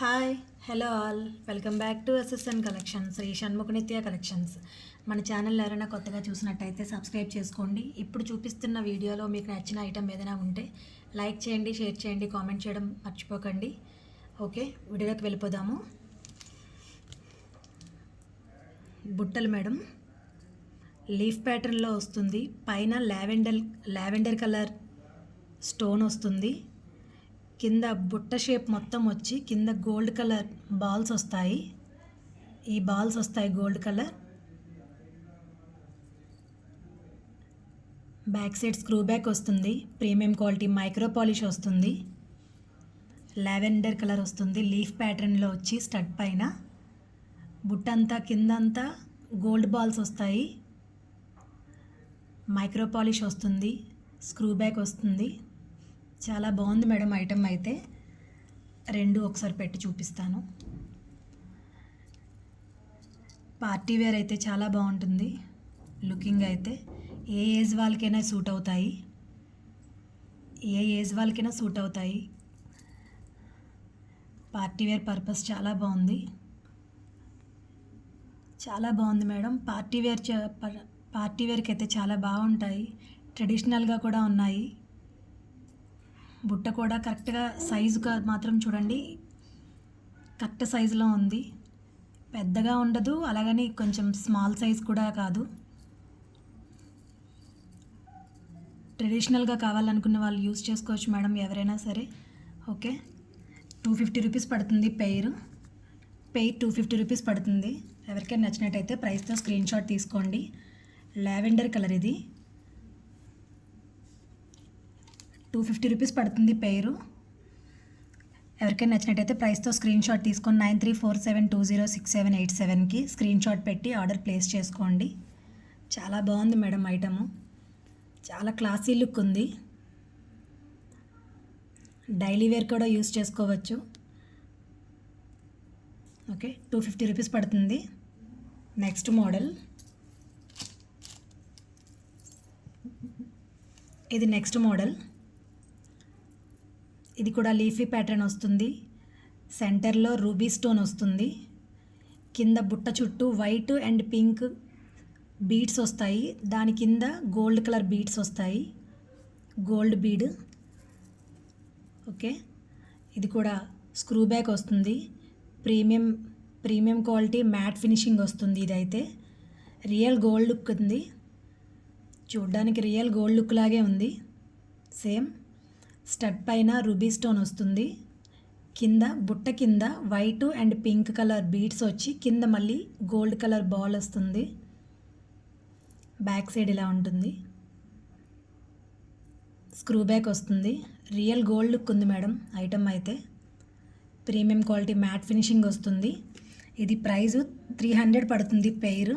Hi hello all welcome back to SSN collections Shri Shanmukhanitya collections. మన channel ఎవరైనా కొత్తగా చూసినట్టయితే సబ్స్క్రైబ్ చేసుకోండి. ఇప్పుడు చూపిస్తున్న వీడియోలో మీకు నచ్చిన ఐటమ్ ఏదైనా ఉంటే లైక్ చేయండి, షేర్ చేయండి, కామెంట్ చేయడం మర్చిపోకండి. ఓకే, వీడియోలోకి వెళ్ళిపోదాము. బుట్టలు మేడం లీఫ్ ప్యాటర్న్లో వస్తుంది. పైన లావెండర్ కలర్ స్టోన్ వస్తుంది. కింద బుట్ట షేప్ మొత్తం వచ్చి కింద గోల్డ్ కలర్ బాల్స్ వస్తాయి. ఈ బాల్స్ వస్తాయి gold colour. Back side screw back వస్తుంది. ప్రీమియం క్వాలిటీ మైక్రో పాలిష్ వస్తుంది. లావెండర్ కలర్ వస్తుంది. లీఫ్ ప్యాటర్న్లో వచ్చి స్టడ్ పైన బుట్టంతా కిందంతా గోల్డ్ బాల్స్ వస్తాయి. మైక్రో పాలిష్ వస్తుంది. స్క్రూ బ్యాక్ వస్తుంది. చాలా బాగుంది మేడం ఐటమ్ అయితే. రెండు ఒకసారి పెట్టి చూపిస్తాను. పార్టీ వేర్ అయితే చాలా బాగుంటుంది. లుకింగ్ అయితే ఏ ఏజ్ వాళ్ళకైనా సూట్ అవుతాయి. పార్టీ వేర్ పర్పస్ చాలా బాగుంది. మేడం. పార్టీ వేర్కి అయితే చాలా బాగుంటాయి. ట్రెడిషనల్గా కూడా ఉన్నాయి. బుట్ట కూడా కరెక్ట్గా సైజుగా మాత్రం చూడండి, కరెక్ట్ సైజులో ఉంది. పెద్దగా ఉండదు, అలాగని కొంచెం స్మాల్ సైజ్ కూడా కాదు. ట్రెడిషనల్గా కావాలనుకున్న వాళ్ళు యూజ్ చేసుకోవచ్చు మేడం, ఎవరైనా సరే. ఓకే, 250 రూపీస్ పడుతుంది పెయిర్ 250 రూపీస్ పడుతుంది. ఎవరికైనా నచ్చినట్టయితే ప్రైస్తో స్క్రీన్ షాట్ తీసుకోండి. లావెండర్ కలర్ ఇది. 250 రూపీస్ పడుతుంది పెయిరు. ఎవరికైనా నచ్చినట్టయితే ప్రైస్తో స్క్రీన్ షాట్ తీసుకొని 9347206787కి స్క్రీన్ షాట్ పెట్టి ఆర్డర్ ప్లేస్ చేసుకోండి. చాలా బాగుంది మేడం ఐటము. చాలా క్లాసీ లుక్ ఉంది. డైలీ వేర్ కూడా యూస్ చేసుకోవచ్చు. ఓకే, 250 రూపీస్ పడుతుంది. నెక్స్ట్ మోడల్ ఇది. నెక్స్ట్ మోడల్ ఇది కూడా లీఫీ ప్యాటర్న్ వస్తుంది. సెంటర్లో రూబీ స్టోన్ వస్తుంది. కింద బుట్ట చుట్టూ వైట్ అండ్ పింక్ బీడ్స్ వస్తాయి. దాని కింద గోల్డ్ కలర్ బీడ్స్ వస్తాయి. Gold bead. ఓకే, ఇది కూడా స్క్రూ బ్యాక్ వస్తుంది. ప్రీమియం క్వాలిటీ మ్యాట్ ఫినిషింగ్ వస్తుంది. ఇదైతే రియల్ గోల్డ్ లుక్ ఉంది. చూడ్డానికి రియల్ గోల్డ్ లుక్ లాగే ఉంది. సేమ్ స్టడ్ పైన రూబీ స్టోన్ వస్తుంది. కింద బుట్ట కింద white and pink colour beads వచ్చి కింద మళ్ళీ గోల్డ్ కలర్ బాల్ వస్తుంది. బ్యాక్ సైడ్ ఇలా ఉంటుంది. స్క్రూ బ్యాక్ వస్తుంది. రియల్ గోల్డ్ లుక్ ఉంది మేడం ఐటమ్ అయితే. ప్రీమియం క్వాలిటీ మ్యాట్ ఫినిషింగ్ వస్తుంది. ఇది ప్రైజు 300 పడుతుంది. పెయిర్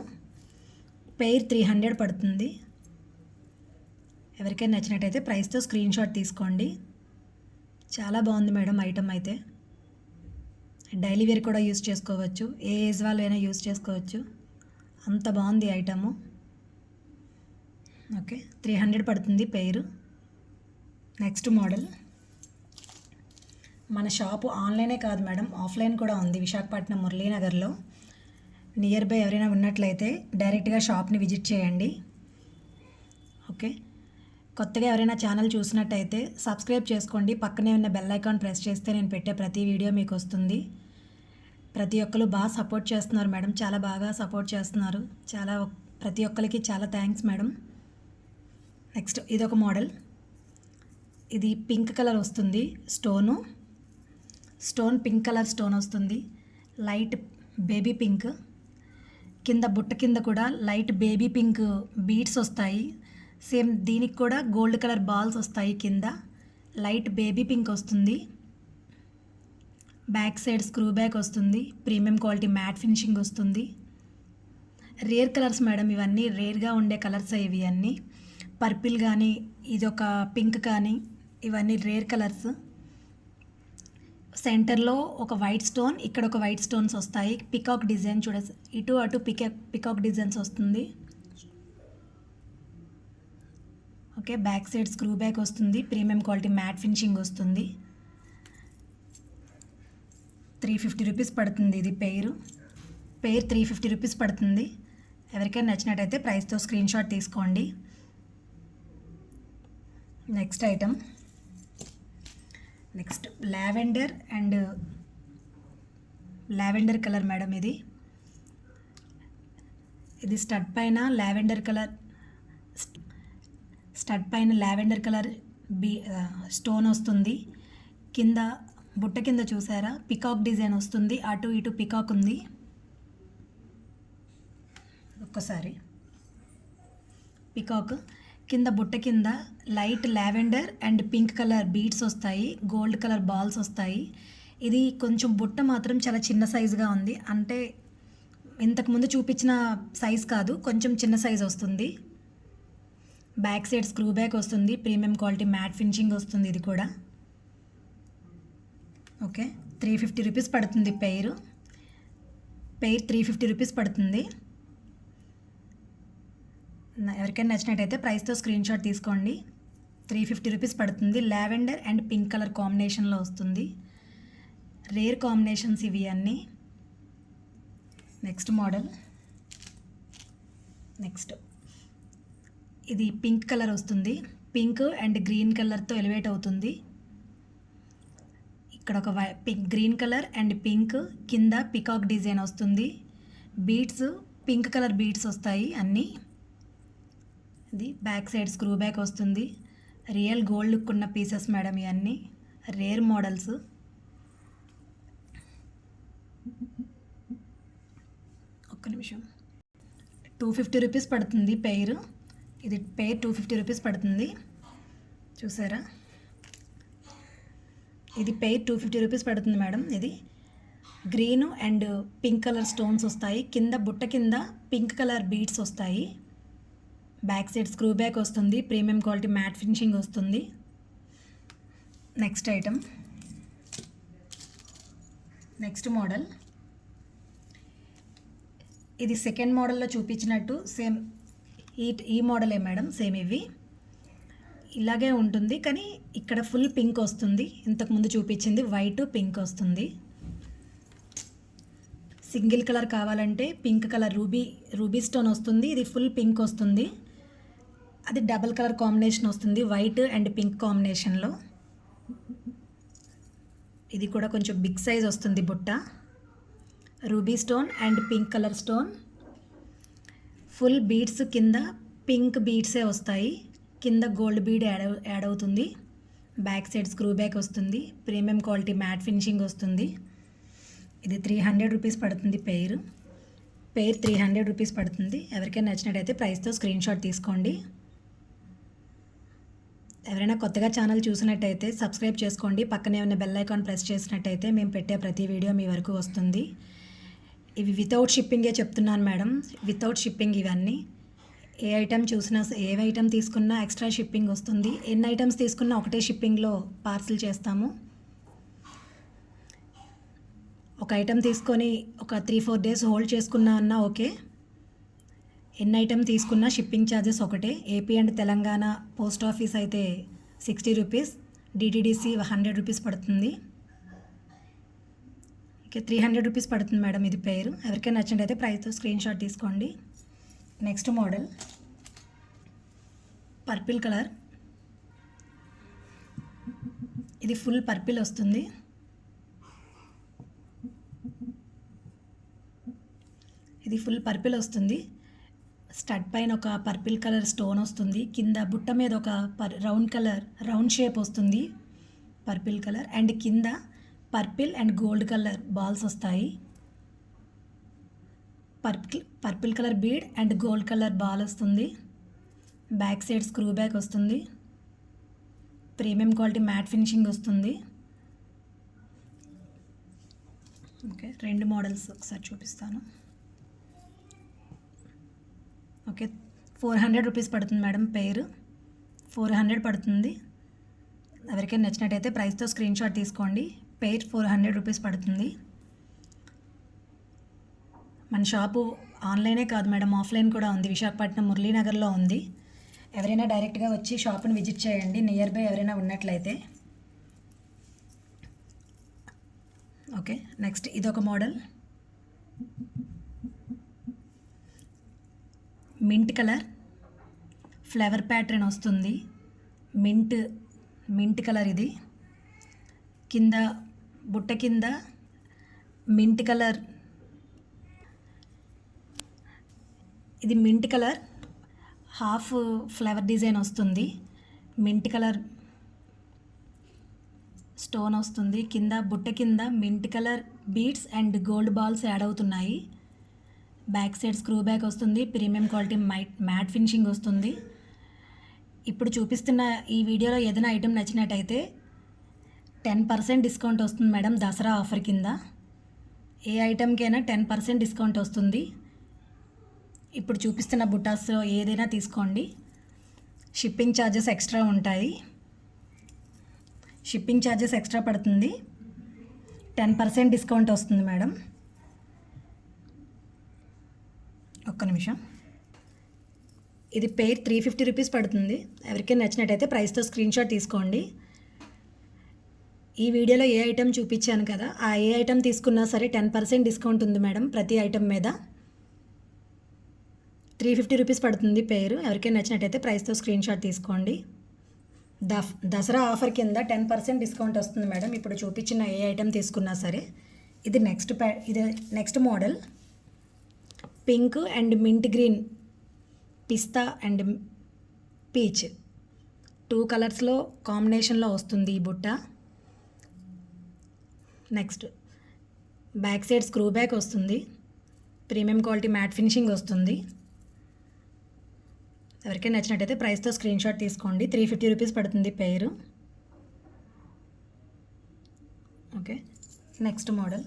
300 పడుతుంది. ఎవరికైనా నచ్చినట్టయితే ప్రైస్తో స్క్రీన్ షాట్ తీసుకోండి. చాలా బాగుంది మేడం ఐటమ్ అయితే. డైలీ వేర్ కూడా యూస్ చేసుకోవచ్చు. ఏ ఏజ్ వాళ్ళైనా యూస్ చేసుకోవచ్చు. అంత బాగుంది ఐటము. ఓకే, 300 పడుతుంది పెయిర్. Next model. మన షాపు ఆన్లైనే కాదు మేడం, ఆఫ్లైన్ కూడా ఉంది. విశాఖపట్నం మురళీనగర్లో. నియర్ బై ఎవరైనా ఉన్నట్లయితే డైరెక్ట్గా షాప్ని విజిట్ చేయండి. ఓకే, కొత్తగా ఎవరైనా ఛానల్ చూసినట్టయితే సబ్స్క్రైబ్ చేసుకోండి. పక్కనే ఉన్న బెల్ ఐకాన్ ప్రెస్ చేస్తే నేను పెట్టే ప్రతి వీడియో మీకు వస్తుంది. ప్రతి ఒక్కరు బాగా సపోర్ట్ చేస్తున్నారు మేడం. చాలా బాగా సపోర్ట్ చేస్తున్నారు. ప్రతి ఒక్కరికి చాలా థ్యాంక్స్ మేడం. నెక్స్ట్ ఇదొక మోడల్. ఇది పింక్ కలర్ వస్తుంది. స్టోన్ పింక్ కలర్ స్టోన్ వస్తుంది. Light baby pink. కింద బుట్ట కింద కూడా లైట్ బేబీ పింక్ బీడ్స్ వస్తాయి. సేమ్ దీనికి కూడా గోల్డ్ కలర్ బాల్స్ వస్తాయి. కింద లైట్ బేబీ పింక్ వస్తుంది. బ్యాక్ సైడ్ స్క్రూ బ్యాక్ వస్తుంది. ప్రీమియం క్వాలిటీ మ్యాట్ ఫినిషింగ్ వస్తుంది. రేర్ కలర్స్ మేడం ఇవన్నీ. రేర్గా ఉండే కలర్స్ ఇవి అన్నీ. పర్పిల్ కానీ, ఇదొక పింక్ కానీ, ఇవన్నీ రేర్ కలర్స్. సెంటర్లో ఒక వైట్ స్టోన్, ఇక్కడ ఒక వైట్ స్టోన్స్ వస్తాయి. పికాక్ డిజైన్ ఇటు అటు పికాక్ డిజైన్స్ వస్తుంది. Okay, back side screw back వస్తుంది. ప్రీమియం క్వాలిటీ మ్యాట్ ఫినిషింగ్ వస్తుంది. 350 రూపీస్ పడుతుంది. ఇది పెయిర్ 350 రూపీస్ పడుతుంది. ఎవరికైనా నచ్చినట్టయితే ప్రైస్తో స్క్రీన్ షాట్ తీసుకోండి. Next item, next lavender colour madam. ఇది స్టడ్ పైన లావెండర్ కలర్ స్టోన్ వస్తుంది. కింద బుట్ట కింద చూసారా పికాక్ డిజైన్ వస్తుంది. అటు ఇటు పికాక్ ఉంది. ఒక్కసారి పికాక్ కింద బుట్ట కింద light lavender and pink colour beads వస్తాయి. గోల్డ్ కలర్ బాల్స్ వస్తాయి. ఇది కొంచెం బుట్ట మాత్రం చాలా చిన్న సైజుగా ఉంది. అంటే ఇంతకుముందు చూపించిన సైజ్ కాదు, కొంచెం చిన్న సైజ్ వస్తుంది. బ్యాక్ సైడ్ స్క్రూ బ్యాక్ వస్తుంది. ప్రీమియం క్వాలిటీ మ్యాట్ ఫినిషింగ్ వస్తుంది. ఇది కూడా ఓకే. 350 రూపీస్ పడుతుంది. పెయిర్ 350 రూపీస్ పడుతుంది. ఎవరికైనా నచ్చినట్టయితే ప్రైస్తో స్క్రీన్ షాట్ తీసుకోండి. 350 రూపీస్ పడుతుంది. లావెండర్ అండ్ పింక్ కలర్ కాంబినేషన్లో వస్తుంది. రేర్ కాంబినేషన్స్ ఇవి అన్నీ. నెక్స్ట్ మోడల్, ఇది పింక్ కలర్ వస్తుంది. పింక్ అండ్ గ్రీన్ కలర్తో ఎలివేట్ అవుతుంది. ఇక్కడ ఒక గ్రీన్ కలర్ అండ్ పింక్ కింద పికాక్ డిజైన్ వస్తుంది. బీడ్స్ పింక్ కలర్ బీడ్స్ వస్తాయి అన్నీ. ఇది బ్యాక్ సైడ్ స్క్రూ బ్యాక్ వస్తుంది. రియల్ గోల్డ్ లుక్ ఉన్న పీసెస్ మేడం. ఇవన్నీ రేర్ మోడల్స్. ఒక్క నిమిషం. 250 రూపీస్ పడుతుంది పెయిర్. ఇది పెయిర్ 250 రూపీస్ పడుతుంది. చూసారా, ఇది పెయిర్ 250 రూపీస్ పడుతుంది మేడం. ఇది green and pink colour stones వస్తాయి. కింద బుట్ట కింద పింక్ కలర్ బీడ్స్ వస్తాయి. బ్యాక్ సైడ్ స్క్రూ బ్యాక్ వస్తుంది. ప్రీమియం క్వాలిటీ మ్యాట్ ఫినిషింగ్ వస్తుంది. Next item, next model. ఇది సెకండ్ మోడల్లో చూపించినట్టు సేమ్ ఈ మోడలే మేడం. సేమ్ ఇవి ఇలాగే ఉంటుంది, కానీ ఇక్కడ ఫుల్ పింక్ వస్తుంది. ఇంతకుముందు చూపించింది వైట్ పింక్ వస్తుంది. సింగిల్ కలర్ కావాలంటే పింక్ కలర్ రూబీ స్టోన్ వస్తుంది. ఇది ఫుల్ పింక్ వస్తుంది. అది డబల్ కలర్ కాంబినేషన్ వస్తుంది, వైట్ అండ్ పింక్ కాంబినేషన్లో. ఇది కూడా కొంచెం బిగ్ సైజ్ వస్తుంది బుట్ట. Ruby stone and pink colour stone. Full beads కింద పింక్ బీడ్సే వస్తాయి. కింద గోల్డ్ బీడ్ యాడ్ అవుతుంది. బ్యాక్ సైడ్ స్క్రూ బ్యాక్ వస్తుంది. ప్రీమియం క్వాలిటీ మ్యాట్ ఫినిషింగ్ వస్తుంది. ఇది 300 రూపీస్ పడుతుంది పెయిర్ 300 రూపీస్ పడుతుంది. ఎవరికైనా నచ్చినట్టయితే ప్రైస్తో స్క్రీన్ షాట్ తీసుకోండి. ఎవరైనా కొత్తగా ఛానల్ చూసినట్టయితే సబ్స్క్రైబ్ చేసుకోండి. పక్కనే ఉన్న బెల్ ఐకాన్ ప్రెస్ చేసినట్టయితే మేము పెట్టే ప్రతి వీడియో మీ వరకు వస్తుంది. ఇవి వితౌట్ షిప్పింగే చెప్తున్నాను మేడం. వితౌట్ షిప్పింగ్ ఇవన్నీ. ఏ ఐటమ్ చూసినా, ఏ ఐటమ్ తీసుకున్నా ఎక్స్ట్రా షిప్పింగ్ వస్తుంది. ఎన్ని ఐటమ్స్ తీసుకున్నా ఒకటే షిప్పింగ్లో పార్సిల్ చేస్తాము. ఒక ఐటమ్ తీసుకొని ఒక 3-4 డేస్ హోల్డ్ చేసుకున్నా అన్నా ఓకే. ఎన్ని ఐటమ్ తీసుకున్నా షిప్పింగ్ ఛార్జెస్ ఒకటే. AP and Telangana post office అయితే 60 రూపీస్, డిటీడీసీ 100 రూపీస్ పడుతుంది. ఓకే, 300 రూపీస్ పడుతుంది మేడం ఇది పెయిర్. ఎవరికైనా నచ్చినట్టయితే ప్రైస్తో స్క్రీన్ షాట్ తీసుకోండి. Next model, purple colour. ఇది ఫుల్ పర్పిల్ వస్తుంది. ఇది ఫుల్ పర్పిల్ వస్తుంది. స్టడ్ పైన ఒక పర్పిల్ కలర్ స్టోన్ వస్తుంది. కింద బుట్ట మీద ఒక రౌండ్ షేప్ వస్తుంది పర్పిల్ కలర్. అండ్ కింద purple and gold colour balls వస్తాయి. Purple colour bead and gold colour ball వస్తుంది. బ్యాక్ సైడ్ స్క్రూ బ్యాక్ వస్తుంది. ప్రీమియం క్వాలిటీ మ్యాట్ ఫినిషింగ్ వస్తుంది. ఓకే, 2 మోడల్స్ ఒకసారి చూపిస్తాను. ఓకే, 400 రూపీస్ పడుతుంది మేడం పెయిర్. 400 పడుతుంది. ఎవరికైనా నచ్చినట్టయితే ప్రైస్తో స్క్రీన్ షాట్ తీసుకోండి. పెయిర్ 400 రూపీస్ పడుతుంది. మన షాపు ఆన్లైనే కాదు మేడం, ఆఫ్లైన్ కూడా ఉంది. విశాఖపట్నం మురళీనగర్లో ఉంది. ఎవరైనా డైరెక్ట్గా వచ్చి షాప్ని విజిట్ చేయండి, నియర్ బై ఎవరైనా ఉన్నట్లయితే. ఓకే, నెక్స్ట్ ఇదొక model. Mint colour flower pattern వస్తుంది. మింట్ కలర్ ఇది. కింద బుట్ట కింద మింట్ కలర్, ఇది mint colour half flower design వస్తుంది. మింట్ కలర్ స్టోన్ వస్తుంది. కింద బుట్ట కింద mint colour beads and gold balls add అవుతున్నాయి. బ్యాక్ సైడ్ స్క్రూ బ్యాక్ వస్తుంది. ప్రీమియం క్వాలిటీ మ్యాట్ ఫినిషింగ్ వస్తుంది. ఇప్పుడు చూపిస్తున్న ఈ వీడియోలో ఏదైనా ఐటెం నచ్చినట్టయితే 10% డిస్కౌంట్ వస్తుంది మేడం, దసరా ఆఫర్ కింద. ఏ ఐటెంకైనా 10% డిస్కౌంట్ వస్తుంది. ఇప్పుడు చూపిస్తున్న బుటాస్లో ఏదైనా తీసుకోండి. షిప్పింగ్ ఛార్జెస్ ఎక్స్ట్రా ఉంటాయి. షిప్పింగ్ ఛార్జెస్ ఎక్స్ట్రా పడుతుంది. 10% డిస్కౌంట్ వస్తుంది మేడం. ఒక్క నిమిషం. ఇది పెయిర్ 350 రూపీస్ పడుతుంది. ఎవరికైనా నచ్చినట్టయితే ప్రైస్తో స్క్రీన్ షాట్ తీసుకోండి. ఈ వీడియోలో ఏ ఐటెం చూపించాను కదా, ఆ ఏ ఐటెం తీసుకున్నా సరే 10% డిస్కౌంట్ ఉంది మేడం ప్రతి ఐటెం మీద. 350 రూపీస్ పడుతుంది పెయిర్. ఎవరికైనా నచ్చినట్టయితే ప్రైస్తో స్క్రీన్ షాట్ తీసుకోండి. దసరా ఆఫర్ కింద 10% డిస్కౌంట్ వస్తుంది మేడం. ఇప్పుడు చూపించిన ఏ ఐటెం తీసుకున్నా సరే. ఇది next model. Pink and mint green, pista and peach 2 కలర్స్లో కాంబినేషన్లో వస్తుంది ఈ బుట్ట. Next back side screw back వస్తుంది. ప్రీమియం క్వాలిటీ మ్యాట్ ఫినిషింగ్ వస్తుంది. ఎవరికైనా నచ్చినట్టయితే ప్రైస్తో స్క్రీన్ షాట్ తీసుకోండి. 350 రూపీస్ పడుతుంది పెయిర్. Okay, next model.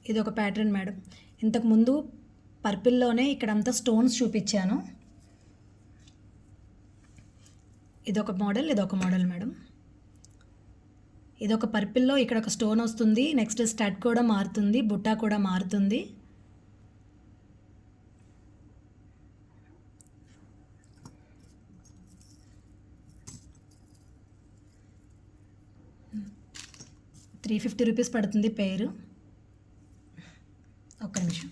ఇది ఒక ప్యాటర్న్ మేడం. ఇంతకుముందు పర్పుల్లోనే ఇక్కడంతా స్టోన్స్ చూపించాను. ఇదొక మోడల్ మేడం. ఇదొక పర్పుల్లో ఇక్కడ ఒక స్టోన్ వస్తుంది. నెక్స్ట్ స్టడ్ కూడా మారుతుంది, బుట్ట కూడా మారుతుంది. $350 రూపీస్ పడుతుంది పెయిర్. ఒక్క నిమిషం.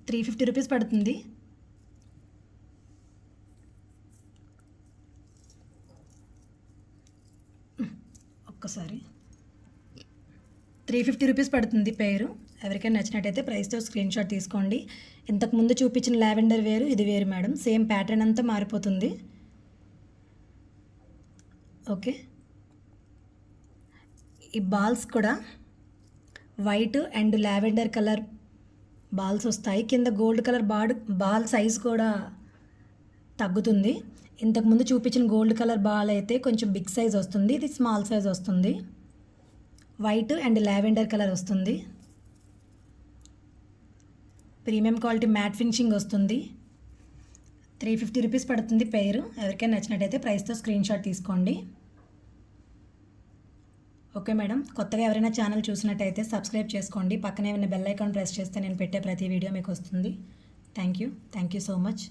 350 రూపీస్ పడుతుంది. ఒక్కసారి 350 రూపీస్ పడుతుంది పెయిర్. ఎవరికైనా నచ్చినట్టయితే ప్రైస్తో స్క్రీన్ షాట్ తీసుకోండి. ఇంతకుముందు చూపించిన లావెండర్ వేరు, ఇది వేరు మేడం. సేమ్ ప్యాటర్న్ అంతా మారిపోతుంది. ఓకే, ఈ బాల్స్ కూడా white and lavender colour balls వస్తాయి. కింద గోల్డ్ కలర్ బాల్ సైజ్ కూడా తగ్గుతుంది. ఇంతకుముందు చూపించిన గోల్డ్ కలర్ బాల్ అయితే కొంచెం బిగ్ సైజ్ వస్తుంది, ఇది స్మాల్ సైజ్ వస్తుంది. వైట్ అండ్ లావెండర్ కలర్ వస్తుంది. ప్రీమియం క్వాలిటీ మ్యాట్ ఫినిషింగ్ వస్తుంది. 350 రూపీస్ పడుతుంది పెయిర్. ఎవరికైనా నచ్చినట్టయితే ప్రైస్తో స్క్రీన్ షాట్ తీసుకోండి. ఓకే మేడం, కొత్తగా ఎవరైనా ఛానల్ చూసినట్టయితే సబ్స్క్రైబ్ చేసుకోండి. పక్కనే ఉన్న బెల్ ఐకాన్ ప్రెస్ చేస్తే నేను పెట్టే ప్రతి వీడియో మీకు వస్తుంది. Thank you so much.